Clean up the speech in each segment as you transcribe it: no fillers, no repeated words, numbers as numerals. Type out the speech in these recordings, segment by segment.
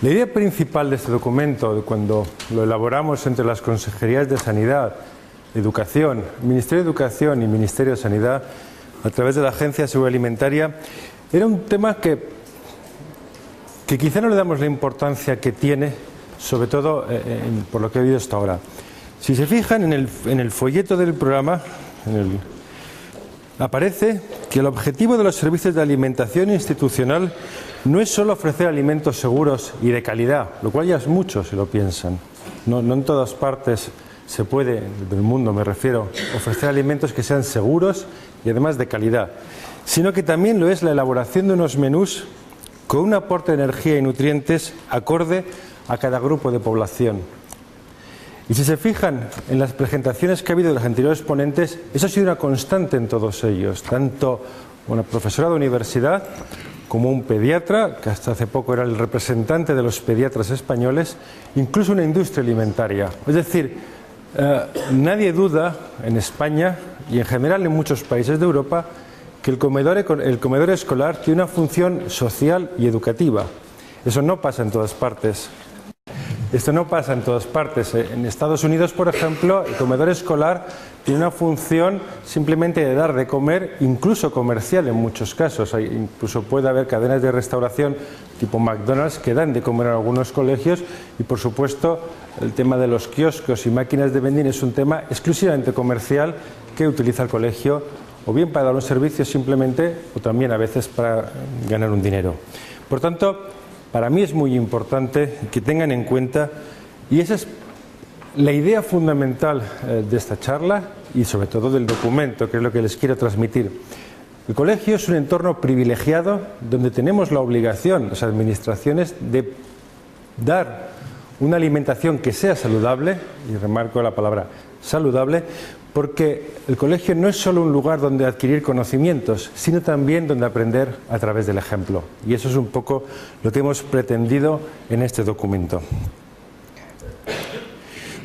La idea principal de este documento, cuando lo elaboramos entre las consejerías de Sanidad, Educación, Ministerio de Educación y Ministerio de Sanidad, a través de la Agencia de Seguridad Alimentaria, era un tema que quizá no le damos la importancia que tiene, sobre todo por lo que he oído hasta ahora. Si se fijan en el folleto del programa, aparece que el objetivo de los servicios de alimentación institucional no es solo ofrecer alimentos seguros y de calidad, lo cual ya es mucho si lo piensan. No en todas partes se puede, del mundo me refiero, ofrecer alimentos que sean seguros y además de calidad, sino que también lo es la elaboración de unos menús con un aporte de energía y nutrientes acorde a cada grupo de población. Y si se fijan en las presentaciones que ha habido de los anteriores ponentes, eso ha sido una constante en todos ellos, tanto una profesora de universidad como un pediatra, que hasta hace poco era el representante de los pediatras españoles, incluso una industria alimentaria. Es decir, nadie duda en España y en general en muchos países de Europa que el comedor escolar tiene una función social y educativa. Eso no pasa en todas partes. Esto no pasa en todas partes. En Estados Unidos, por ejemplo, el comedor escolar tiene una función simplemente de dar de comer, incluso comercial en muchos casos. Incluso puede haber cadenas de restauración tipo McDonald's que dan de comer en algunos colegios y, por supuesto, el tema de los kioscos y máquinas de vending es un tema exclusivamente comercial que utiliza el colegio o bien para dar un servicio simplemente o también a veces para ganar un dinero. Por tanto, para mí es muy importante que tengan en cuenta, y esa es la idea fundamental de esta charla y sobre todo del documento, que es lo que les quiero transmitir. El colegio es un entorno privilegiado donde tenemos la obligación, las administraciones, de dar una alimentación que sea saludable, y remarco la palabra saludable, porque el colegio no es solo un lugar donde adquirir conocimientos, sino también donde aprender a través del ejemplo. Y eso es un poco lo que hemos pretendido en este documento.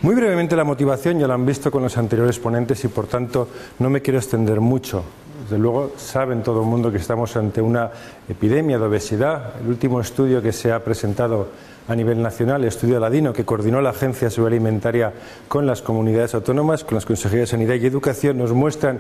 Muy brevemente la motivación, ya la han visto con los anteriores ponentes y por tanto no me quiero extender mucho. Desde luego saben todo el mundo que estamos ante una epidemia de obesidad. El último estudio que se ha presentado a nivel nacional, el estudio Ladino, que coordinó la Agencia de Seguridad Alimentaria con las comunidades autónomas, con las consejerías de Sanidad y Educación, nos muestran,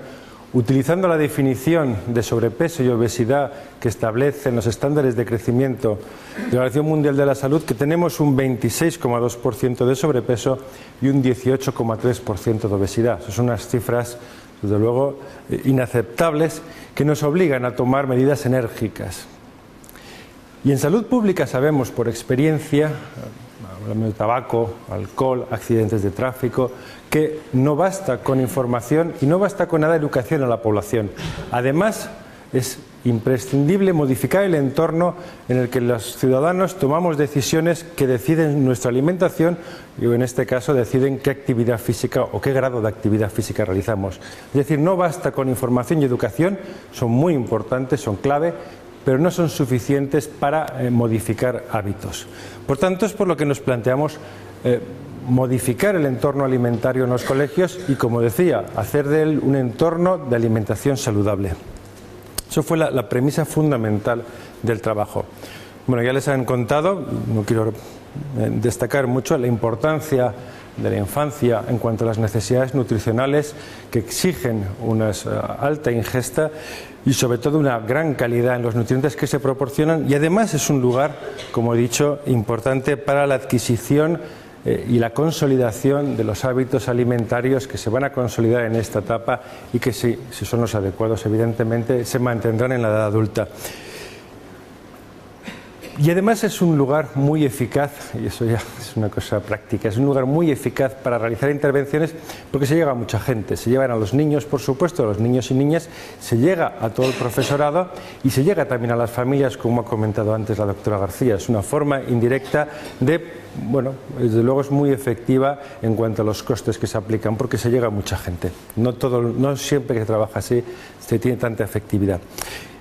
utilizando la definición de sobrepeso y obesidad que establecen los estándares de crecimiento de la Organización Mundial de la Salud, que tenemos un 26,2% de sobrepeso y un 18,3% de obesidad. Esas son unas cifras, desde luego, inaceptables, que nos obligan a tomar medidas enérgicas. Y en salud pública sabemos por experiencia, hablando de tabaco, alcohol, accidentes de tráfico, que no basta con información y no basta con nada de educación a la población. Además, es imprescindible modificar el entorno en el que los ciudadanos tomamos decisiones que deciden nuestra alimentación y en este caso deciden qué actividad física o qué grado de actividad física realizamos. Es decir, no basta con información y educación, son muy importantes, son clave, pero no son suficientes para modificar hábitos. Por tanto, es por lo que nos planteamos modificar el entorno alimentario en los colegios y, como decía, hacer de él un entorno de alimentación saludable. Eso fue la premisa fundamental del trabajo. Bueno, ya les han contado, no quiero destacar mucho la importancia de la infancia en cuanto a las necesidades nutricionales que exigen una alta ingesta y sobre todo una gran calidad en los nutrientes que se proporcionan, y además es un lugar, como he dicho, importante para la adquisición y la consolidación de los hábitos alimentarios que se van a consolidar en esta etapa y que, si son los adecuados, evidentemente se mantendrán en la edad adulta. Y además es un lugar muy eficaz, y eso ya es una cosa práctica, es un lugar muy eficaz para realizar intervenciones porque se llega a mucha gente, se llevan a los niños, por supuesto, a los niños y niñas, se llega a todo el profesorado y se llega también a las familias, como ha comentado antes la doctora García. Es una forma indirecta de, bueno, desde luego es muy efectiva en cuanto a los costes que se aplican porque se llega a mucha gente. No siempre que se trabaja así se tiene tanta efectividad.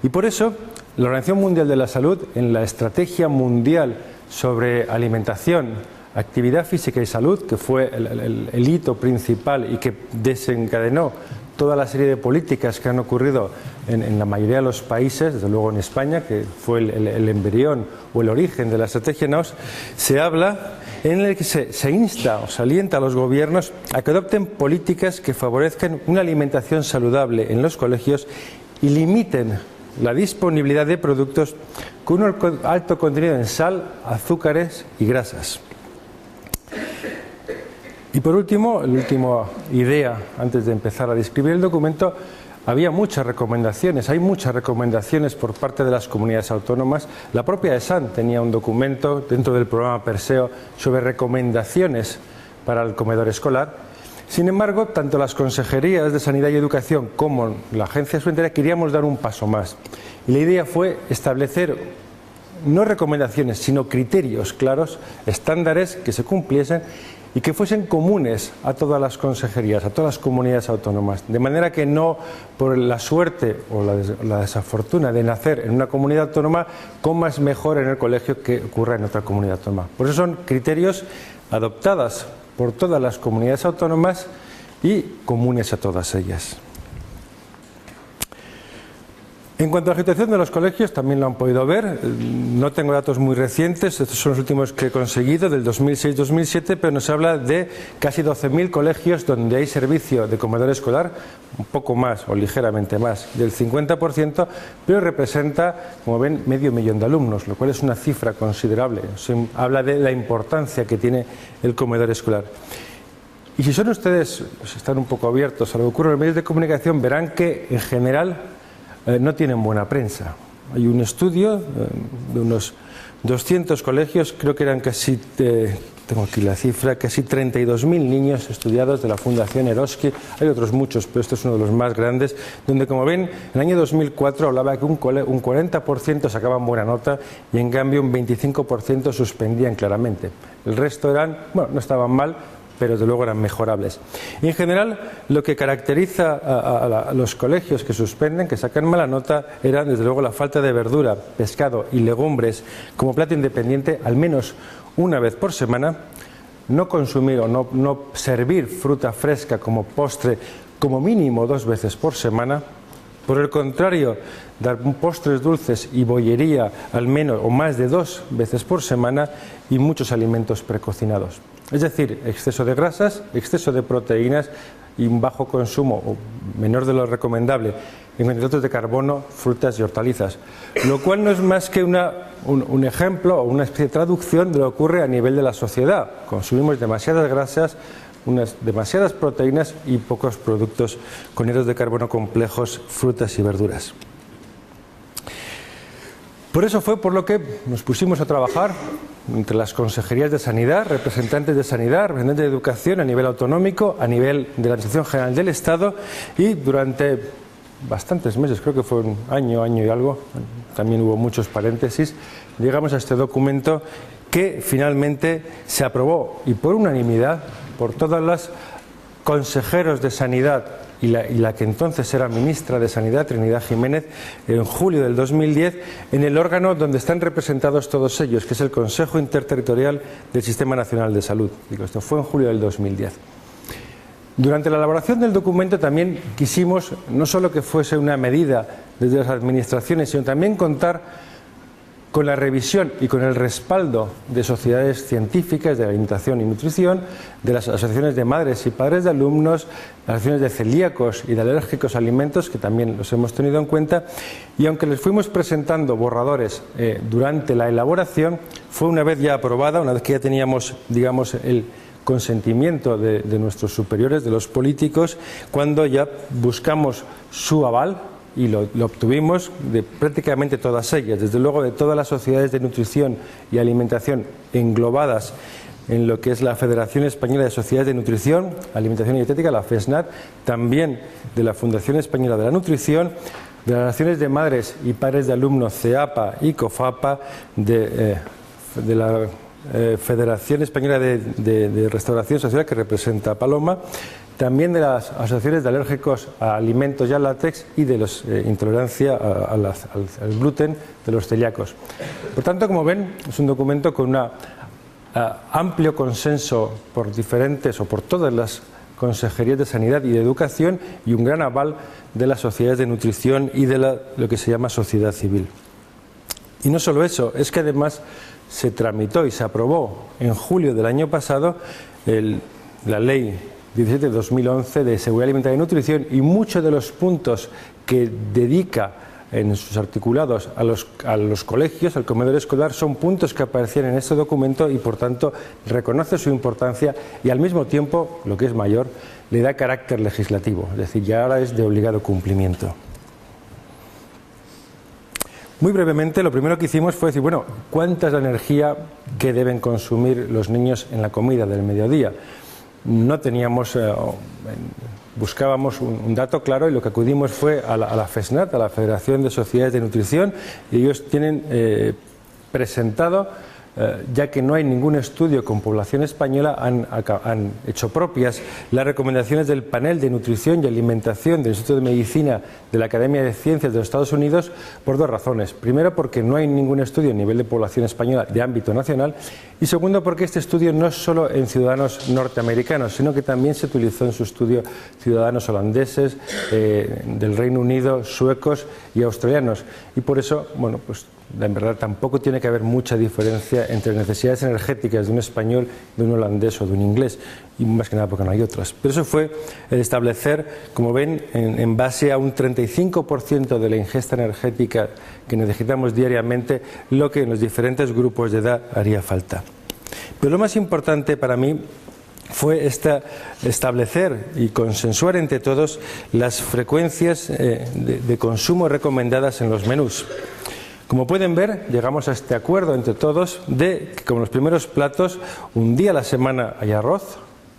Y por eso la Organización Mundial de la Salud, en la Estrategia Mundial sobre Alimentación, Actividad Física y Salud, que fue el hito principal y que desencadenó toda la serie de políticas que han ocurrido en la mayoría de los países, desde luego en España, que fue el embrión o el origen de la estrategia NAOS, se habla en el que se insta o se alienta a los gobiernos a que adopten políticas que favorezcan una alimentación saludable en los colegios y limiten la disponibilidad de productos con un alto contenido en sal, azúcares y grasas. Y por último, la última idea, antes de empezar a describir el documento, había muchas recomendaciones, hay muchas recomendaciones por parte de las comunidades autónomas. La propia ESAN tenía un documento dentro del programa Perseo sobre recomendaciones para el comedor escolar. Sin embargo, tanto las consejerías de Sanidad y Educación como la Agencia Sanitaria queríamos dar un paso más. Y la idea fue establecer no recomendaciones, sino criterios claros, estándares que se cumpliesen y que fuesen comunes a todas las consejerías, a todas las comunidades autónomas, de manera que no por la suerte o la desafortuna de nacer en una comunidad autónoma comas mejor en el colegio que ocurra en otra comunidad autónoma. Por eso son criterios adoptados por todas las comunidades autónomas y comunes a todas ellas. En cuanto a la situación de los colegios, también lo han podido ver. No tengo datos muy recientes, estos son los últimos que he conseguido, del 2006-2007, pero nos habla de casi 12.000 colegios donde hay servicio de comedor escolar, un poco más o ligeramente más del 50%, pero representa, como ven, 500.000 de alumnos, lo cual es una cifra considerable. Habla de la importancia que tiene el comedor escolar. Y si son ustedes, están un poco abiertos a lo que ocurre en los medios de comunicación, verán que en general no tienen buena prensa. Hay un estudio de unos 200 colegios, creo que eran casi, tengo aquí la cifra, casi 32.000 niños estudiados de la Fundación Eroski. Hay otros muchos, pero este es uno de los más grandes, donde, como ven, en el año 2004 hablaba que un 40% sacaban buena nota y en cambio un 25% suspendían claramente. El resto eran, bueno, no estaban mal, pero desde luego eran mejorables. Y en general, lo que caracteriza a los colegios que suspenden, que sacan mala nota, era desde luego la falta de verdura, pescado y legumbres como plato independiente al menos una vez por semana, no consumir o no servir fruta fresca como postre como mínimo 2 veces por semana. Por el contrario, dar postres dulces y bollería al menos o más de 2 veces por semana y muchos alimentos precocinados. Es decir, exceso de grasas, exceso de proteínas y un bajo consumo o menor de lo recomendable en hidratos de carbono, frutas y hortalizas. Lo cual no es más que un ejemplo o una especie de traducción de lo que ocurre a nivel de la sociedad. Consumimos demasiadas grasas, demasiadas proteínas y pocos productos con hidratos de carbono complejos, frutas y verduras. Por eso fue por lo que nos pusimos a trabajar entre las consejerías de sanidad, representantes de sanidad, representantes de educación a nivel autonómico, a nivel de la Administración General del Estado, y durante bastantes meses, creo que fue un año y algo, también hubo muchos paréntesis, llegamos a este documento que finalmente se aprobó y por unanimidad por todas las consejeros de sanidad y la que entonces era ministra de Sanidad, Trinidad Jiménez, en julio del 2010, en el órgano donde están representados todos ellos, que es el Consejo Interterritorial del Sistema Nacional de Salud. Esto fue en julio del 2010. Durante la elaboración del documento también quisimos no solo que fuese una medida desde las administraciones, sino también contar con la revisión y con el respaldo de sociedades científicas de alimentación y nutrición, de las asociaciones de madres y padres de alumnos, las asociaciones de celíacos y de alérgicos a alimentos, que también los hemos tenido en cuenta, y aunque les fuimos presentando borradores durante la elaboración, fue una vez ya aprobada, una vez que ya teníamos, digamos, el consentimiento de nuestros superiores, de los políticos, cuando ya buscamos su aval, y lo obtuvimos de prácticamente todas ellas, desde luego de todas las sociedades de nutrición y alimentación englobadas en lo que es la Federación Española de Sociedades de Nutrición, Alimentación y Dietética, la FESNAT, también de la Fundación Española de la Nutrición, de las Asociaciones de Madres y Padres de Alumnos, CEAPA y COFAPA, de la Federación Española de Restauración Social, que representa a Paloma, también de las asociaciones de alérgicos a alimentos y al látex y de los intolerancia al gluten de los celíacos. Por tanto, como ven, es un documento con un amplio consenso por diferentes o por todas las consejerías de Sanidad y de Educación y un gran aval de las sociedades de nutrición y de lo que se llama sociedad civil. Y no solo eso, es que además se tramitó y se aprobó en julio del año pasado la Ley 17/2011 de Seguridad Alimentaria y Nutrición, y muchos de los puntos que dedica en sus articulados a los colegios, al comedor escolar, son puntos que aparecían en este documento y por tanto reconoce su importancia y al mismo tiempo, lo que es mayor, le da carácter legislativo, es decir, ya ahora es de obligado cumplimiento. Muy brevemente, lo primero que hicimos fue decir, bueno, ¿cuánta es la energía que deben consumir los niños en la comida del mediodía? No teníamos, buscábamos un dato claro y lo que acudimos fue a la FESNAT, a la Federación de Sociedades de Nutrición, y ellos tienen presentado, ya que no hay ningún estudio con población española, han hecho propias las recomendaciones del Panel de Nutrición y Alimentación del Instituto de Medicina de la Academia de Ciencias de los Estados Unidos por dos razones. Primero, porque no hay ningún estudio a nivel de población española de ámbito nacional, y segundo, porque este estudio no es solo en ciudadanos norteamericanos, sino que también se utilizó en su estudio ciudadanos holandeses, del Reino Unido, suecos y australianos, y por eso, bueno, pues en verdad tampoco tiene que haber mucha diferencia entre necesidades energéticas de un español, de un holandés o de un inglés, y más que nada porque no hay otras. Pero eso fue el establecer, como ven, en base a un 35% de la ingesta energética que necesitamos diariamente, lo que en los diferentes grupos de edad haría falta. Pero lo más importante para mí fue establecer y consensuar entre todos las frecuencias de consumo recomendadas en los menús. Como pueden ver, llegamos a este acuerdo entre todos de que como los primeros platos, un día a la semana hay arroz,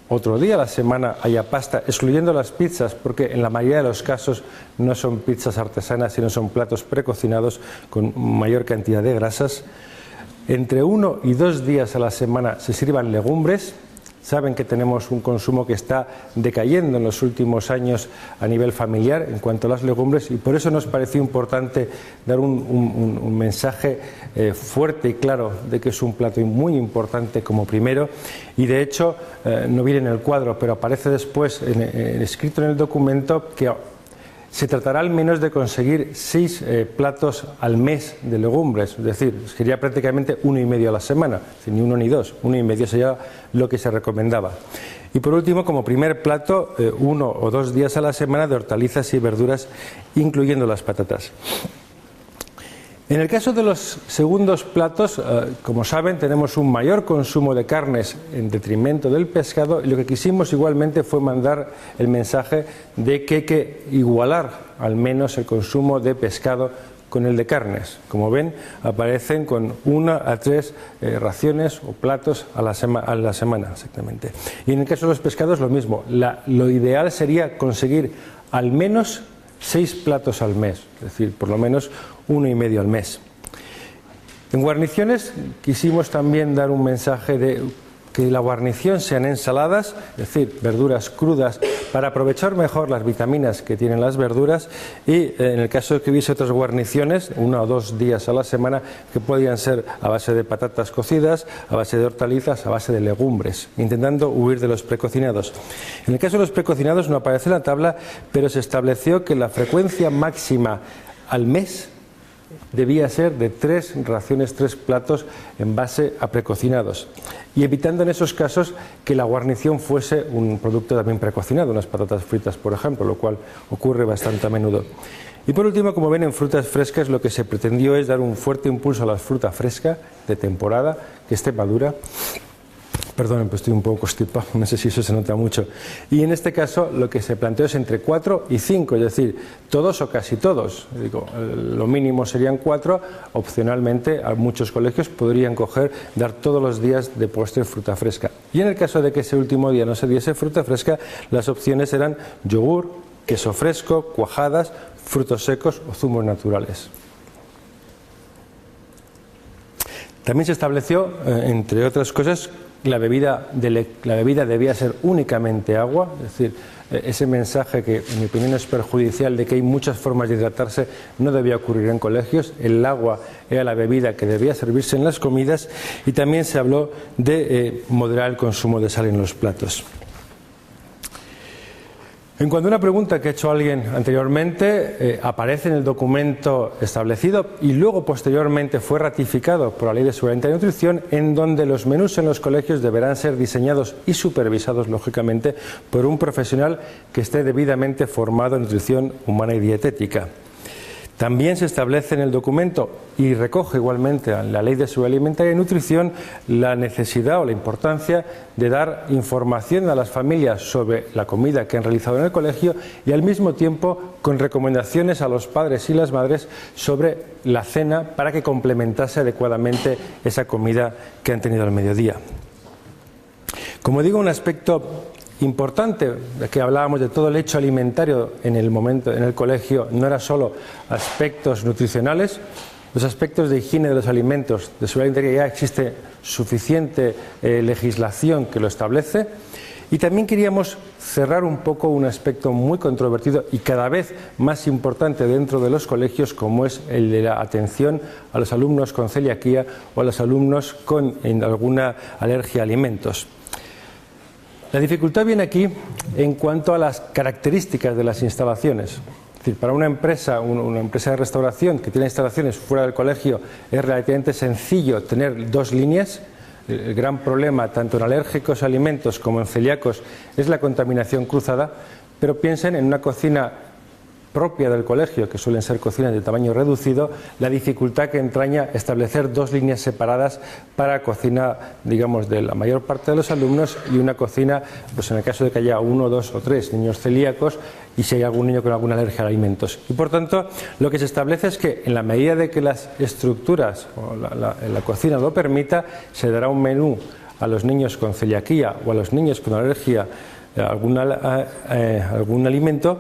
otro día a la semana haya pasta, excluyendo las pizzas, porque en la mayoría de los casos no son pizzas artesanas, sino son platos precocinados con mayor cantidad de grasas. Entre 1 y 2 días a la semana se sirvan legumbres. Saben que tenemos un consumo que está decayendo en los últimos años a nivel familiar en cuanto a las legumbres, y por eso nos pareció importante dar un mensaje fuerte y claro de que es un plato muy importante como primero, y de hecho no viene en el cuadro, pero aparece después escrito en el documento que se tratará al menos de conseguir 6 platos al mes de legumbres, es decir, sería prácticamente 1,5 a la semana, ni 1 ni 2, 1,5 sería lo que se recomendaba. Y por último, como primer plato, 1 o 2 días a la semana de hortalizas y verduras, incluyendo las patatas. En el caso de los segundos platos, como saben, tenemos un mayor consumo de carnes en detrimento del pescado, y lo que quisimos igualmente fue mandar el mensaje de que hay que igualar al menos el consumo de pescado con el de carnes. Como ven, aparecen con 1 a 3 raciones o platos a la semana exactamente. Y en el caso de los pescados lo mismo. Lo ideal sería conseguir al menos 6 platos al mes, es decir, por lo menos 1,5 al mes. En guarniciones quisimos también dar un mensaje de que la guarnición sean ensaladas, es decir, verduras crudas, para aprovechar mejor las vitaminas que tienen las verduras, y en el caso de que hubiese otras guarniciones, 1 o 2 días a la semana, que podían ser a base de patatas cocidas, a base de hortalizas, a base de legumbres, intentando huir de los precocinados. En el caso de los precocinados no aparece en la tabla, pero se estableció que la frecuencia máxima al mes debía ser de 3 raciones, 3 platos en base a precocinados, y evitando en esos casos que la guarnición fuese un producto también precocinado, unas patatas fritas por ejemplo, lo cual ocurre bastante a menudo. Y por último, como ven, en frutas frescas lo que se pretendió es dar un fuerte impulso a la fruta fresca de temporada, que esté madura. Perdón, pues estoy un poco constipado, no sé si eso se nota mucho. Y en este caso lo que se planteó es entre 4 y 5, es decir, todos o casi todos. Digo, lo mínimo serían 4, opcionalmente a muchos colegios podrían dar todos los días de postre fruta fresca. Y en el caso de que ese último día no se diese fruta fresca, las opciones eran yogur, queso fresco, cuajadas, frutos secos o zumos naturales. También se estableció, entre otras cosas, la bebida debía ser únicamente agua, es decir, ese mensaje que en mi opinión es perjudicial de que hay muchas formas de hidratarse no debía ocurrir en colegios. El agua era la bebida que debía servirse en las comidas, y también se habló de moderar el consumo de sal en los platos. En cuanto a una pregunta que ha hecho alguien anteriormente, aparece en el documento establecido y luego posteriormente fue ratificado por la Ley de Seguridad Alimentaria y Nutrición, en donde los menús en los colegios deberán ser diseñados y supervisados, lógicamente, por un profesional que esté debidamente formado en nutrición humana y dietética. También se establece en el documento y recoge igualmente en la Ley de Seguridad Alimentaria y Nutrición la necesidad o la importancia de dar información a las familias sobre la comida que han realizado en el colegio y al mismo tiempo con recomendaciones a los padres y las madres sobre la cena para que complementase adecuadamente esa comida que han tenido al mediodía. Como digo, un aspecto importante, de que hablábamos de todo el hecho alimentario en el colegio, no era solo aspectos nutricionales, los aspectos de higiene de los alimentos, de seguridad alimentaria, ya existe suficiente legislación que lo establece. Y también queríamos cerrar un poco un aspecto muy controvertido y cada vez más importante dentro de los colegios, como es el de la atención a los alumnos con celiaquía o a los alumnos con alguna alergia a alimentos. La dificultad viene aquí en cuanto a las características de las instalaciones. Es decir, para una empresa de restauración que tiene instalaciones fuera del colegio es relativamente sencillo tener dos líneas. El gran problema, tanto en alérgicos a alimentos como en celíacos, es la contaminación cruzada, pero piensen en una cocina propia del colegio, que suelen ser cocinas de tamaño reducido, la dificultad que entraña establecer dos líneas separadas para cocina, digamos, de la mayor parte de los alumnos y una cocina, pues en el caso de que haya uno, dos o tres niños celíacos y si hay algún niño con alguna alergia a alimentos. Y por tanto, lo que se establece es que en la medida de que las estructuras o la cocina lo permita, se dará un menú a los niños con celiaquía o a los niños con alergia a algún alimento.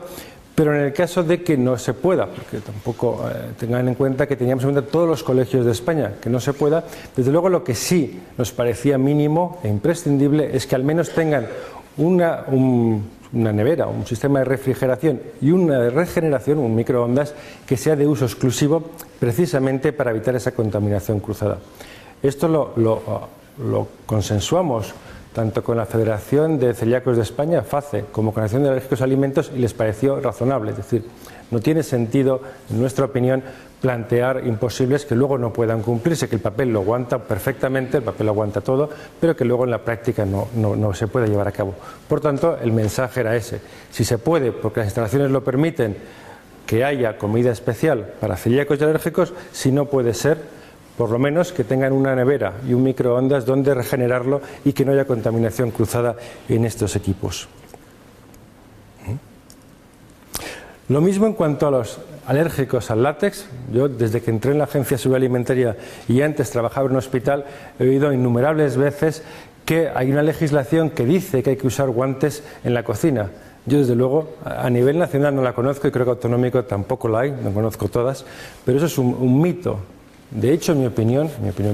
Pero en el caso de que no se pueda, porque tampoco tengan en cuenta que teníamos en cuenta todos los colegios de España, que no se pueda, desde luego lo que sí nos parecía mínimo e imprescindible es que al menos tengan una nevera, un sistema de refrigeración y una de regeneración, un microondas, que sea de uso exclusivo precisamente para evitar esa contaminación cruzada. Esto lo consensuamos tanto con la Federación de Celíacos de España, FACE, como con la Asociación de Alérgicos a Alimentos, y les pareció razonable. Es decir, no tiene sentido, en nuestra opinión, plantear imposibles que luego no puedan cumplirse, que el papel lo aguanta perfectamente, el papel lo aguanta todo, pero que luego en la práctica no se puede llevar a cabo. Por tanto, el mensaje era ese. Si se puede, porque las instalaciones lo permiten, que haya comida especial para celíacos y alérgicos, si no puede ser, por lo menos que tengan una nevera y un microondas donde regenerarlo y que no haya contaminación cruzada en estos equipos. Lo mismo en cuanto a los alérgicos al látex. Yo, desde que entré en la Agencia de Seguridad Alimentaria y antes trabajaba en un hospital, he oído innumerables veces que hay una legislación que dice que hay que usar guantes en la cocina. Yo, desde luego, a nivel nacional no la conozco y creo que autonómico tampoco la hay, no conozco todas, pero eso es un mito. De hecho, en mi opinión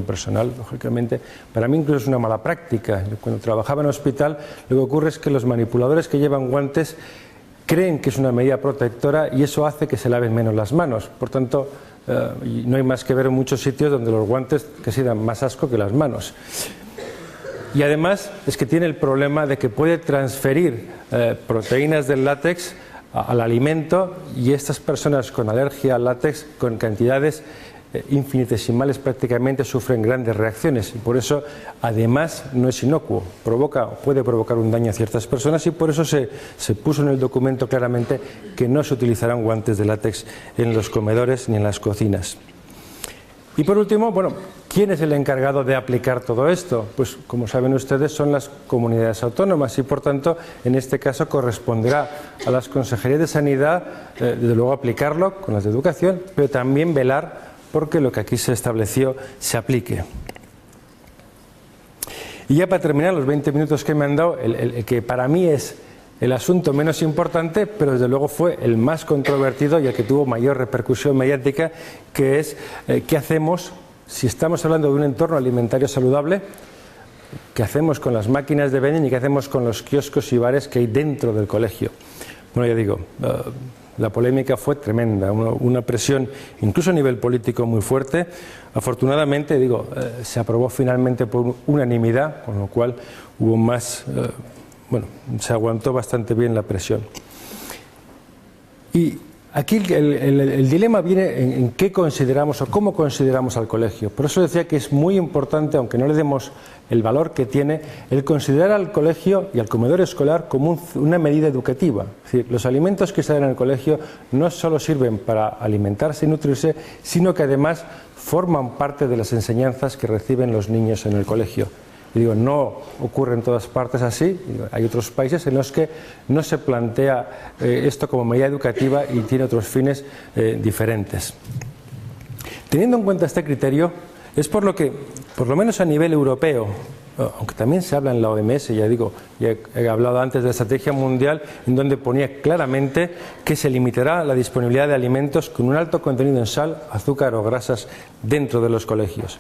personal, lógicamente, para mí incluso es una mala práctica. Yo, cuando trabajaba en hospital, lo que ocurre es que los manipuladores que llevan guantes creen que es una medida protectora y eso hace que se laven menos las manos. Por tanto, no hay más que ver en muchos sitios donde los guantes casi dan más asco que las manos. Y además es que tiene el problema de que puede transferir proteínas del látex al alimento y estas personas con alergia al látex, con cantidades infinitesimales prácticamente, sufren grandes reacciones y por eso además no es inocuo, puede provocar un daño a ciertas personas y por eso se puso en el documento claramente que no se utilizarán guantes de látex en los comedores ni en las cocinas. Y por último, bueno, ¿quién es el encargado de aplicar todo esto? Pues como saben ustedes son las comunidades autónomas y por tanto en este caso corresponderá a las consejerías de sanidad desde luego aplicarlo con las de educación, pero también velar porque lo que aquí se estableció se aplique. Y ya para terminar, los 20 minutos que me han dado, el que para mí es el asunto menos importante, pero desde luego fue el más controvertido y el que tuvo mayor repercusión mediática, que es qué hacemos si estamos hablando de un entorno alimentario saludable, qué hacemos con las máquinas de vending y qué hacemos con los kioscos y bares que hay dentro del colegio. Bueno, ya digo, la polémica fue tremenda, una presión incluso a nivel político muy fuerte. Afortunadamente, se aprobó finalmente por unanimidad, con lo cual hubo más, se aguantó bastante bien la presión. Y aquí el dilema viene en qué consideramos o cómo consideramos al colegio. Por eso decía que es muy importante, aunque no le demos el valor que tiene, el considerar al colegio y al comedor escolar como una medida educativa. Es decir, los alimentos que se dan en el colegio no solo sirven para alimentarse y nutrirse, sino que además forman parte de las enseñanzas que reciben los niños en el colegio. Y digo, no ocurre en todas partes así, hay otros países en los que no se plantea esto como medida educativa y tiene otros fines diferentes. Teniendo en cuenta este criterio, es por lo que, por lo menos a nivel europeo, aunque también se habla en la OMS, ya digo, ya he hablado antes de la estrategia mundial, en donde ponía claramente que se limitará la disponibilidad de alimentos con un alto contenido en sal, azúcar o grasas dentro de los colegios.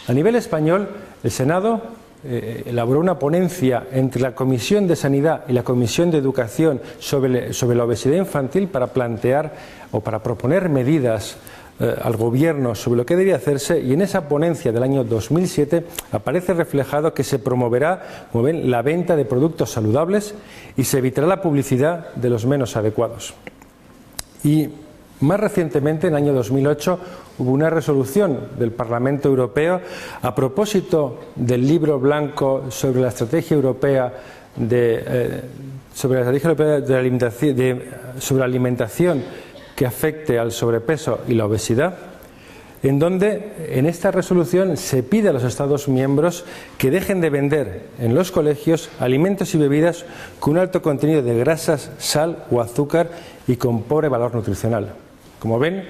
A nivel español, el Senado elaboró una ponencia entre la Comisión de Sanidad y la Comisión de Educación sobre la obesidad infantil para plantear o para proponer medidas al Gobierno sobre lo que debía hacerse, y en esa ponencia del año 2007 aparece reflejado que se promoverá, como ven, la venta de productos saludables y se evitará la publicidad de los menos adecuados. Y más recientemente, en el año 2008, hubo una resolución del Parlamento Europeo a propósito del libro blanco sobre la estrategia europea sobre la alimentación que afecte al sobrepeso y la obesidad, en donde en esta resolución se pide a los Estados miembros que dejen de vender en los colegios alimentos y bebidas con un alto contenido de grasas, sal o azúcar y con pobre valor nutricional. Como ven,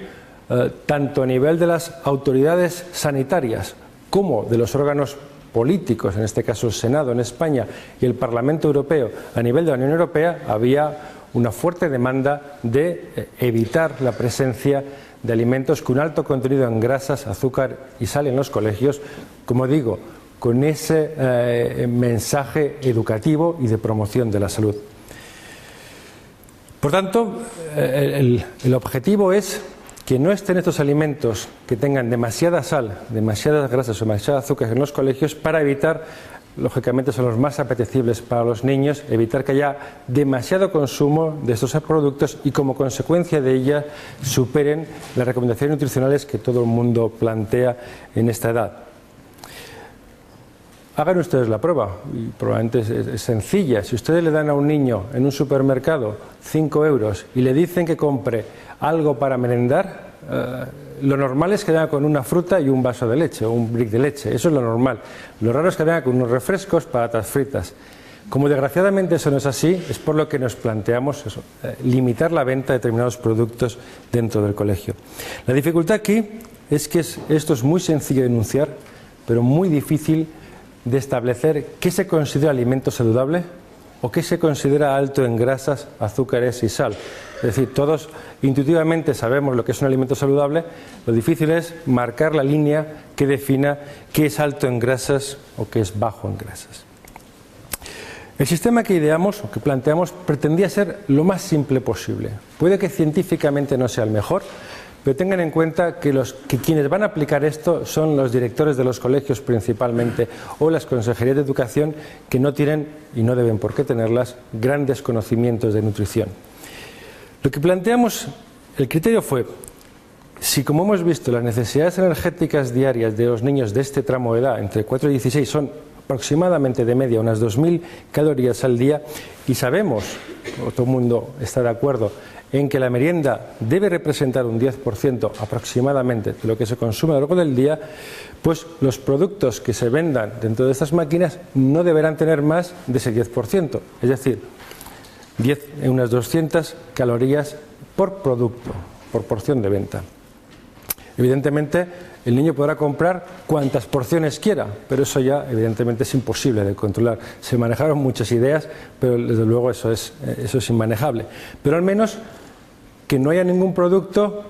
tanto a nivel de las autoridades sanitarias como de los órganos políticos, en este caso el Senado en España y el Parlamento Europeo a nivel de la Unión Europea, había una fuerte demanda de evitar la presencia de alimentos con alto contenido en grasas, azúcar y sal en los colegios, como digo, con ese mensaje educativo y de promoción de la salud. Por tanto, el objetivo es que no estén estos alimentos que tengan demasiada sal, demasiadas grasas o demasiado azúcar en los colegios, para evitar, lógicamente son los más apetecibles para los niños, evitar que haya demasiado consumo de estos productos y como consecuencia de ella superen las recomendaciones nutricionales que todo el mundo plantea en esta edad. Hagan ustedes la prueba, y probablemente es sencilla. Si ustedes le dan a un niño en un supermercado 5 euros y le dicen que compre algo para merendar, lo normal es que venga con una fruta y un vaso de leche o un brick de leche, eso es lo normal. Lo raro es que venga con unos refrescos, patatas fritas. Como desgraciadamente eso no es así, es por lo que nos planteamos eso, limitar la venta de determinados productos dentro del colegio. La dificultad aquí es que esto es muy sencillo de enunciar, pero muy difícil de establecer qué se considera alimento saludable o qué se considera alto en grasas, azúcares y sal. Es decir, todos intuitivamente sabemos lo que es un alimento saludable, lo difícil es marcar la línea que defina qué es alto en grasas o qué es bajo en grasas. El sistema que ideamos o que planteamos pretendía ser lo más simple posible. Puede que científicamente no sea el mejor, pero tengan en cuenta que quienes van a aplicar esto son los directores de los colegios principalmente o las consejerías de educación, que no tienen y no deben por qué tenerlas grandes conocimientos de nutrición. Lo que planteamos, el criterio fue, si como hemos visto las necesidades energéticas diarias de los niños de este tramo de edad, entre 4 y 16, son aproximadamente de media unas 2.000 calorías al día, y sabemos, todo el mundo está de acuerdo, en que la merienda debe representar un 10% aproximadamente de lo que se consume a lo largo del día, pues los productos que se vendan dentro de estas máquinas no deberán tener más de ese 10%, es decir, unas 200 calorías por producto, por porción de venta. Evidentemente, el niño podrá comprar cuantas porciones quiera, pero eso ya evidentemente es imposible de controlar. Se manejaron muchas ideas, pero desde luego eso es inmanejable. Pero al menos que no haya ningún producto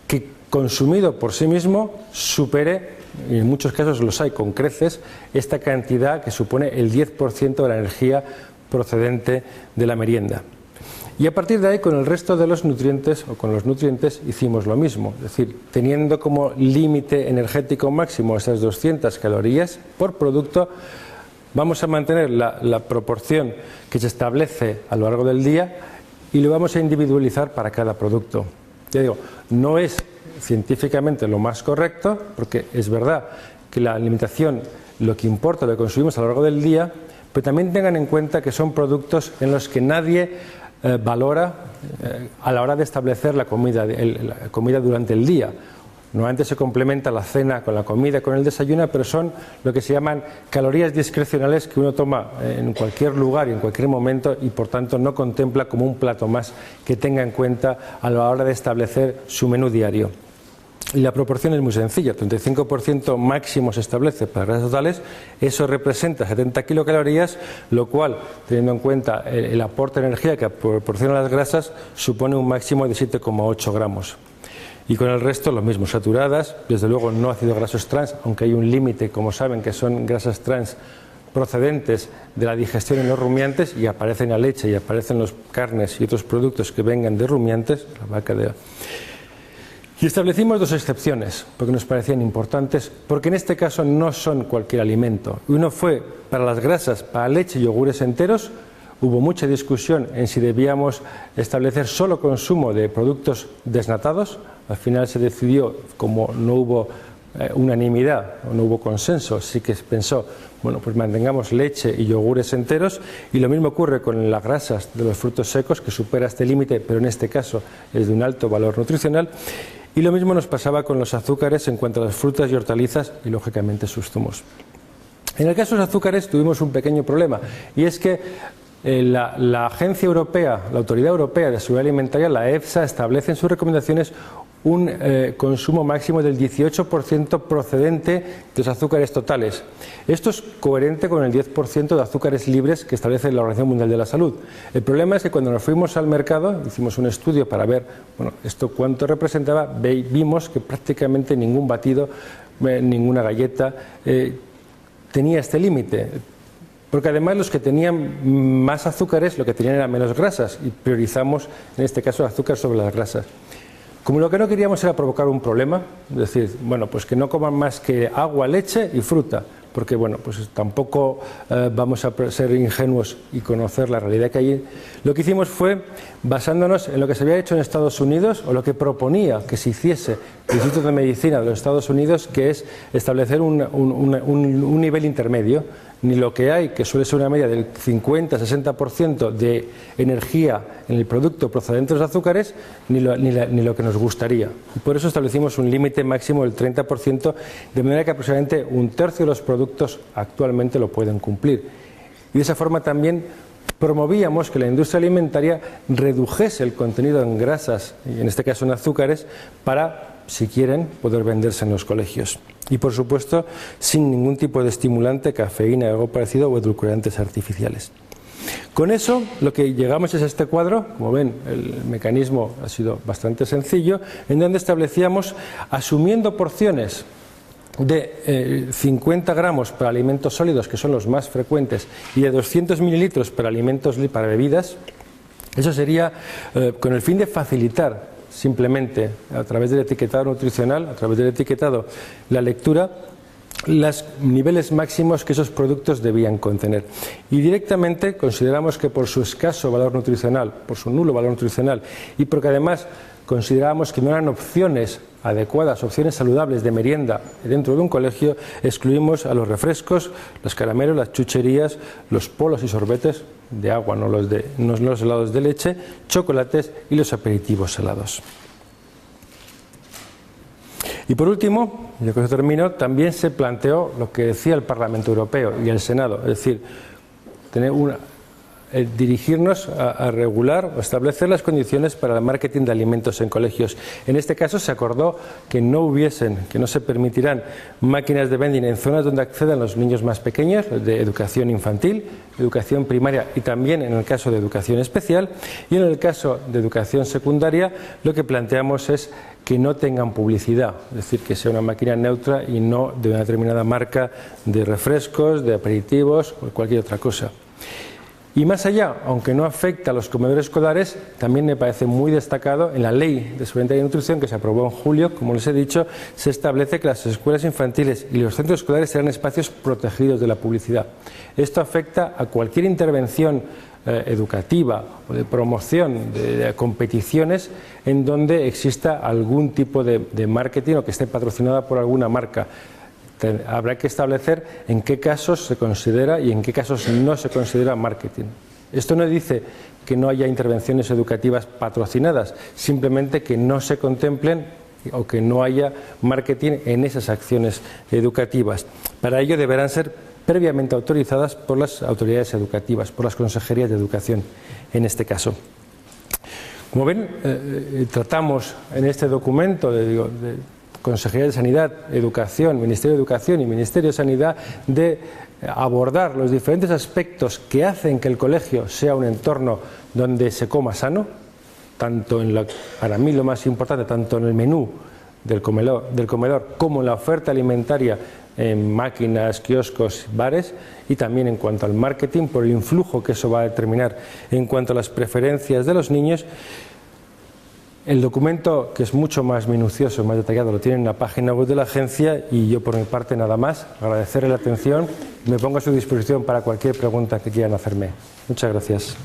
que consumido por sí mismo supere, y en muchos casos los hay con creces, esta cantidad que supone el 10% de la energía procedente de la merienda. Y a partir de ahí, con el resto de los nutrientes, o con los nutrientes, hicimos lo mismo. Es decir, teniendo como límite energético máximo esas 200 calorías por producto, vamos a mantener la proporción que se establece a lo largo del día, y lo vamos a individualizar para cada producto. Ya digo, no es científicamente lo más correcto, porque es verdad que la alimentación, lo que importa, lo que consumimos a lo largo del día, pero también tengan en cuenta que son productos en los que nadie valora a la hora de establecer la comida durante el día. Normalmente se complementa la cena con la comida, con el desayuno, pero son lo que se llaman calorías discrecionales que uno toma en cualquier lugar y en cualquier momento y por tanto no contempla como un plato más que tenga en cuenta a la hora de establecer su menú diario. Y la proporción es muy sencilla, 35% máximo se establece para grasas totales, eso representa 70 kilocalorías, lo cual, teniendo en cuenta el aporte de energía que proporcionan las grasas, supone un máximo de 7,8 gramos. Y con el resto lo mismo, saturadas, desde luego no ácidos grasos trans, aunque hay un límite, como saben, que son grasas trans procedentes de la digestión en los rumiantes y aparecen en la leche y aparecen en las carnes y otros productos que vengan de rumiantes, la vaca de... Y establecimos dos excepciones, porque nos parecían importantes, porque en este caso no son cualquier alimento. Uno fue para las grasas, para leche y yogures enteros. Hubo mucha discusión en si debíamos establecer solo consumo de productos desnatados. Al final se decidió, como no hubo unanimidad o no hubo consenso, sí que se pensó, bueno, pues mantengamos leche y yogures enteros, y lo mismo ocurre con las grasas de los frutos secos, que supera este límite, pero en este caso es de un alto valor nutricional. Y lo mismo nos pasaba con los azúcares en cuanto a las frutas y hortalizas y, lógicamente, sus zumos. En el caso de los azúcares tuvimos un pequeño problema, y es que la Agencia Europea, la Autoridad Europea de Seguridad Alimentaria, la EFSA, establece en sus recomendaciones un consumo máximo del 18% procedente de los azúcares totales. Esto es coherente con el 10% de azúcares libres que establece la Organización Mundial de la Salud. El problema es que cuando nos fuimos al mercado, hicimos un estudio para ver, bueno, esto cuánto representaba, vimos que prácticamente ningún batido, ninguna galleta tenía este límite. Porque además los que tenían más azúcares, lo que tenían eran menos grasas, y priorizamos en este caso el azúcar sobre las grasas. Como lo que no queríamos era provocar un problema, es decir, bueno, pues que no coman más que agua, leche y fruta, porque bueno, pues tampoco vamos a ser ingenuos y conocer la realidad que hay. Lo que hicimos fue, basándonos en lo que se había hecho en Estados Unidos, o lo que proponía que se hiciese el Instituto de Medicina de los Estados Unidos, que es establecer un nivel intermedio. Ni lo que hay, que suele ser una media del 50-60% de energía en el producto procedente de los azúcares, ni lo que nos gustaría. Y por eso establecimos un límite máximo del 30%, de manera que aproximadamente un tercio de los productos actualmente lo pueden cumplir. Y de esa forma también promovíamos que la industria alimentaria redujese el contenido en grasas, y en este caso en azúcares, para, si quieren, poder venderse en los colegios. Y por supuesto, sin ningún tipo de estimulante, cafeína o algo parecido, o edulcorantes artificiales. Con eso, lo que llegamos es a este cuadro. Como ven, el mecanismo ha sido bastante sencillo, en donde establecíamos, asumiendo porciones de 50 gramos para alimentos sólidos, que son los más frecuentes, y de 200 mililitros para para bebidas. Eso sería con el fin de facilitar simplemente a través del etiquetado nutricional, a través del etiquetado, la lectura, los niveles máximos que esos productos debían contener. Y directamente consideramos que por su escaso valor nutricional, por su nulo valor nutricional, y porque además considerábamos que no eran opciones adecuadas, opciones saludables de merienda dentro de un colegio, excluimos a los refrescos, los caramelos, las chucherías, los polos y sorbetes de agua, no los helados de leche, chocolates y los aperitivos salados. Y por último, ya con esto termino, también se planteó lo que decía el Parlamento Europeo y el Senado, es decir, dirigirnos a regular o establecer las condiciones para el marketing de alimentos en colegios. En este caso se acordó que no se permitirán máquinas de vending en zonas donde accedan los niños más pequeños, de educación infantil, educación primaria y también en el caso de educación especial, y en el caso de educación secundaria lo que planteamos es que no tengan publicidad, es decir, que sea una máquina neutra y no de una determinada marca de refrescos, de aperitivos o cualquier otra cosa. Y más allá, aunque no afecta a los comedores escolares, también me parece muy destacado en la Ley de Seguridad y Nutrición que se aprobó en julio, como les he dicho, se establece que las escuelas infantiles y los centros escolares serán espacios protegidos de la publicidad. Esto afecta a cualquier intervención educativa o de promoción de competiciones en donde exista algún tipo de marketing o que esté patrocinada por alguna marca. Habrá que establecer en qué casos se considera y en qué casos no se considera marketing. Esto no dice que no haya intervenciones educativas patrocinadas, simplemente que no se contemplen o que no haya marketing en esas acciones educativas. Para ello deberán ser previamente autorizadas por las autoridades educativas, por las consejerías de educación en este caso. Como ven, tratamos en este documento de Consejería de Sanidad, Educación, Ministerio de Educación y Ministerio de Sanidad de abordar los diferentes aspectos que hacen que el colegio sea un entorno donde se coma sano, tanto para mí lo más importante, tanto en el menú del comedor como en la oferta alimentaria en máquinas, kioscos, bares, y también en cuanto al marketing, por el influjo que eso va a determinar en cuanto a las preferencias de los niños. El documento, que es mucho más minucioso, más detallado, lo tiene en la página web de la agencia y yo por mi parte nada más, agradecerle la atención y me pongo a su disposición para cualquier pregunta que quieran hacerme. Muchas gracias.